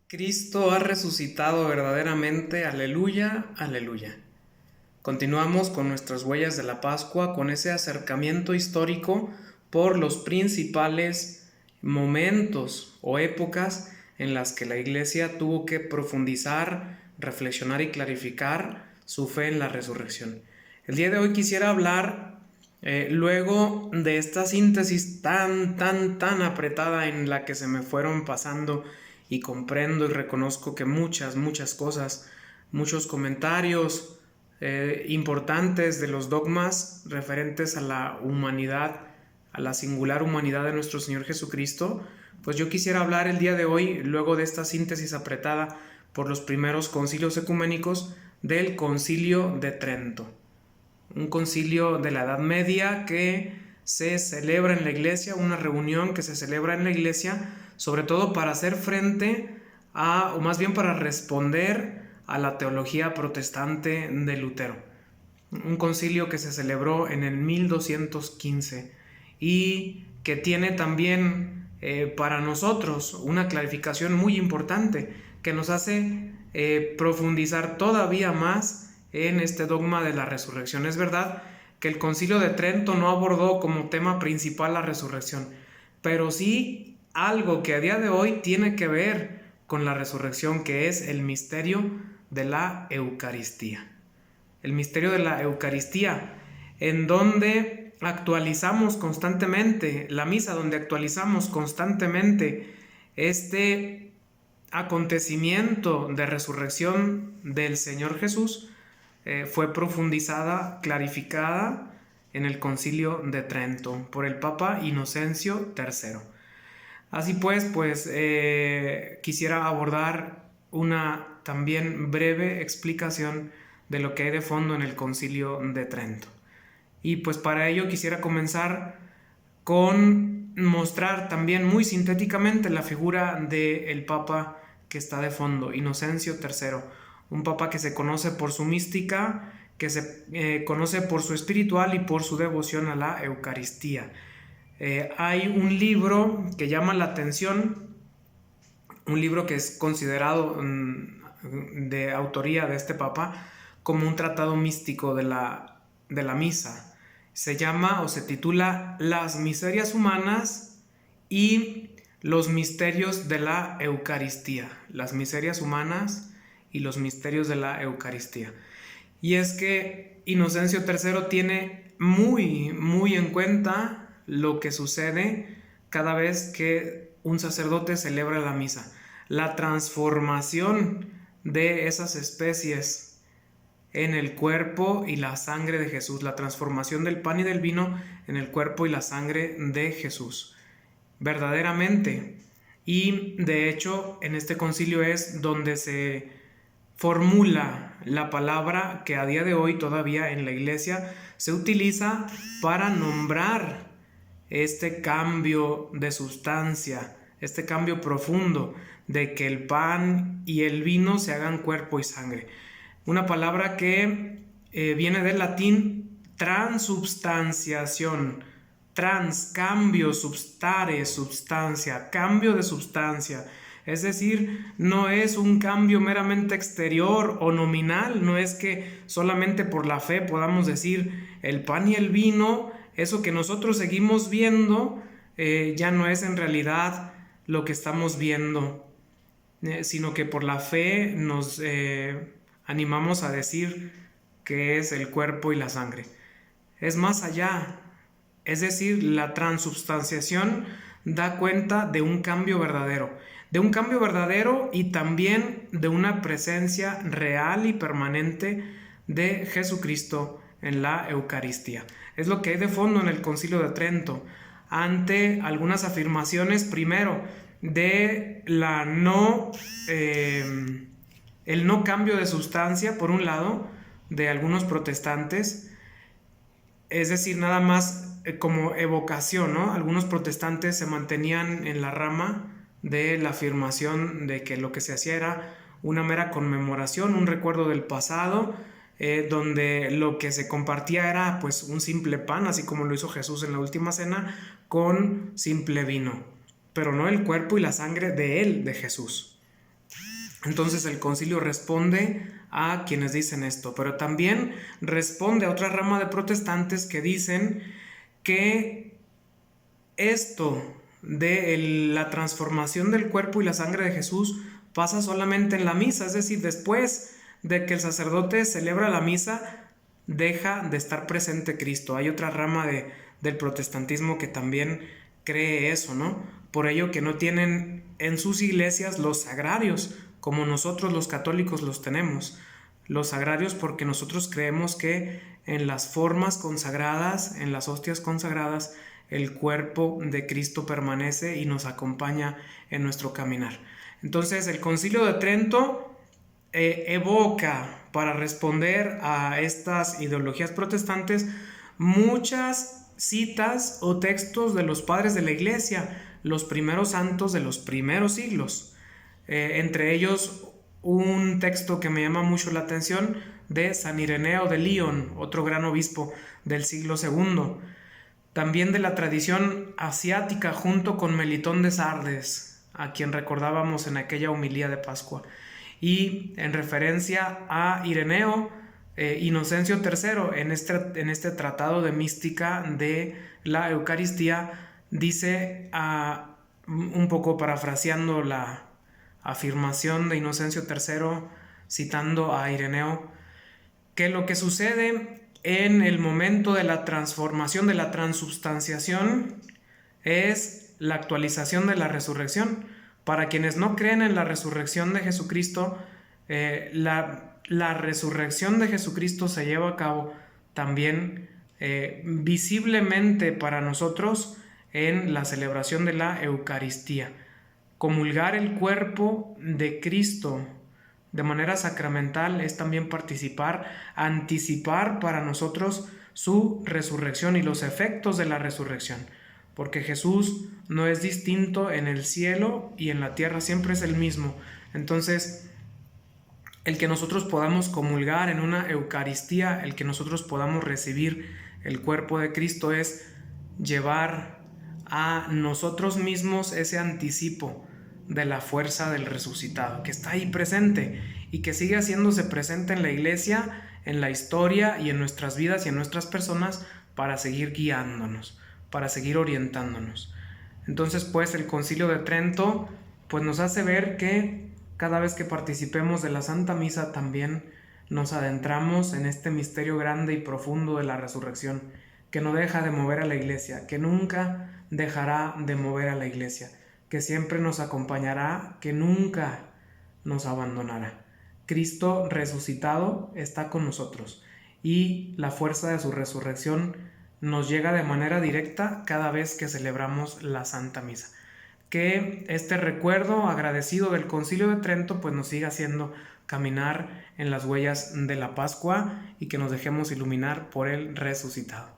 Cristo ha resucitado verdaderamente, aleluya, aleluya. Continuamos con nuestras huellas de la Pascua, con ese acercamiento histórico por los principales momentos o épocas en las que la Iglesia tuvo que profundizar, reflexionar y clarificar su fe en la resurrección. El día de hoy quisiera hablar, luego de esta síntesis tan apretada en la que se me fueron pasando y comprendo y reconozco que muchas cosas, muchos comentarios importantes de los dogmas referentes a la humanidad, a la singular humanidad de nuestro Señor Jesucristo, pues yo quisiera hablar el día de hoy, luego de esta síntesis apretada por los primeros concilios ecuménicos, del Concilio de Trento. Un concilio de la Edad Media que se celebra en la Iglesia, una reunión que se celebra en la Iglesia, sobre todo para hacer frente a, o más bien para responder a la teología protestante de Lutero. Un concilio que se celebró en el 1215 y que tiene también para nosotros una clarificación muy importante que nos hace profundizar todavía más en este dogma de la resurrección. Es verdad que el Concilio de Trento no abordó como tema principal la resurrección, pero sí algo que a día de hoy tiene que ver con la resurrección, que es el misterio de la Eucaristía. El misterio de la Eucaristía, en donde actualizamos constantemente la misa, donde actualizamos constantemente este acontecimiento de resurrección del Señor Jesús, fue profundizada, clarificada en el Concilio de Trento por el Papa Inocencio III. Así pues, quisiera abordar una también breve explicación de lo que hay de fondo en el Concilio de Trento. Y pues para ello quisiera comenzar con mostrar también muy sintéticamente la figura del Papa que está de fondo, Inocencio III, un Papa que se conoce por su mística, que se conoce por su espiritual y por su devoción a la Eucaristía. Hay un libro que llama la atención, un libro que es considerado de autoría de este Papa como un tratado místico de la misa. Se llama o se titula Las miserias humanas y los misterios de la Eucaristía. Las miserias humanas y los misterios de la Eucaristía. Y es que Inocencio III tiene muy en cuenta lo que sucede cada vez que un sacerdote celebra la misa. La transformación de esas especies en el cuerpo y la sangre de Jesús, la transformación del pan y del vino en el cuerpo y la sangre de Jesús, verdaderamente. Y de hecho en este concilio es donde se formula la palabra que a día de hoy todavía en la Iglesia se utiliza para nombrar este cambio de sustancia, este cambio profundo de que el pan y el vino se hagan cuerpo y sangre. Una palabra que viene del latín transubstanciación, cambio, substare, substancia, cambio de sustancia. Es decir, no es un cambio meramente exterior o nominal, no es que solamente por la fe podamos decir el pan y el vino, eso que nosotros seguimos viendo, ya no es en realidad lo que estamos viendo, sino que por la fe nos animamos a decir que es el cuerpo y la sangre. Es más allá, es decir, la transubstanciación da cuenta de un cambio verdadero y también de una presencia real y permanente de Jesucristo en la Eucaristía. Es lo que hay de fondo en el Concilio de Trento, ante algunas afirmaciones, primero, de el no cambio de sustancia, por un lado, de algunos protestantes, es decir, nada más como evocación, ¿no? Algunos protestantes se mantenían en la rama de la afirmación de que lo que se hacía era una mera conmemoración, un recuerdo del pasado, donde lo que se compartía era pues un simple pan, así como lo hizo Jesús en la última cena, con simple vino, pero no el cuerpo y la sangre de él, de Jesús. Entonces el concilio responde a quienes dicen esto, pero también responde a otra rama de protestantes que dicen que esto de la transformación del cuerpo y la sangre de Jesús pasa solamente en la misa, es decir, después de que el sacerdote celebra la misa, deja de estar presente Cristo. Hay otra rama del protestantismo que también cree eso, ¿no? Por ello que no tienen en sus iglesias los sagrarios, como nosotros los católicos los tenemos. Los sagrarios porque nosotros creemos que en las formas consagradas, en las hostias consagradas, el cuerpo de Cristo permanece y nos acompaña en nuestro caminar. Entonces el Concilio de Trento evoca, para responder a estas ideologías protestantes, muchas citas o textos de los padres de la Iglesia, los primeros santos de los primeros siglos. Entre ellos un texto que me llama mucho la atención de San Ireneo de Lyon, otro gran obispo del siglo II. También de la tradición asiática junto con Melitón de Sardes, a quien recordábamos en aquella homilía de Pascua. Y en referencia a Ireneo, Inocencio III, en este tratado de mística de la Eucaristía, dice, un poco parafraseando la afirmación de Inocencio III, citando a Ireneo, que lo que sucede en el momento de la transformación, de la transubstanciación, es la actualización de la resurrección. Para quienes no creen en la resurrección de Jesucristo, la resurrección de Jesucristo se lleva a cabo también visiblemente para nosotros en la celebración de la Eucaristía. Comulgar el cuerpo de Cristo de manera sacramental es también participar, anticipar para nosotros su resurrección y los efectos de la resurrección, porque Jesús no es distinto en el cielo y en la tierra, siempre es el mismo. Entonces, el que nosotros podamos comulgar en una Eucaristía, el que nosotros podamos recibir el cuerpo de Cristo, es llevar a nosotros mismos ese anticipo de la fuerza del resucitado, que está ahí presente y que sigue haciéndose presente en la iglesia, en la historia y en nuestras vidas y en nuestras personas, para seguir guiándonos, para seguir orientándonos. Entonces, pues, el Concilio de Trento pues nos hace ver que cada vez que participemos de la Santa Misa también nos adentramos en este misterio grande y profundo de la resurrección, que no deja de mover a la iglesia, que nunca dejará de mover a la iglesia, que siempre nos acompañará, que nunca nos abandonará. Cristo resucitado está con nosotros y la fuerza de su resurrección nos llega de manera directa cada vez que celebramos la Santa Misa. Que este recuerdo agradecido del Concilio de Trento pues nos siga haciendo caminar en las huellas de la Pascua y que nos dejemos iluminar por el resucitado.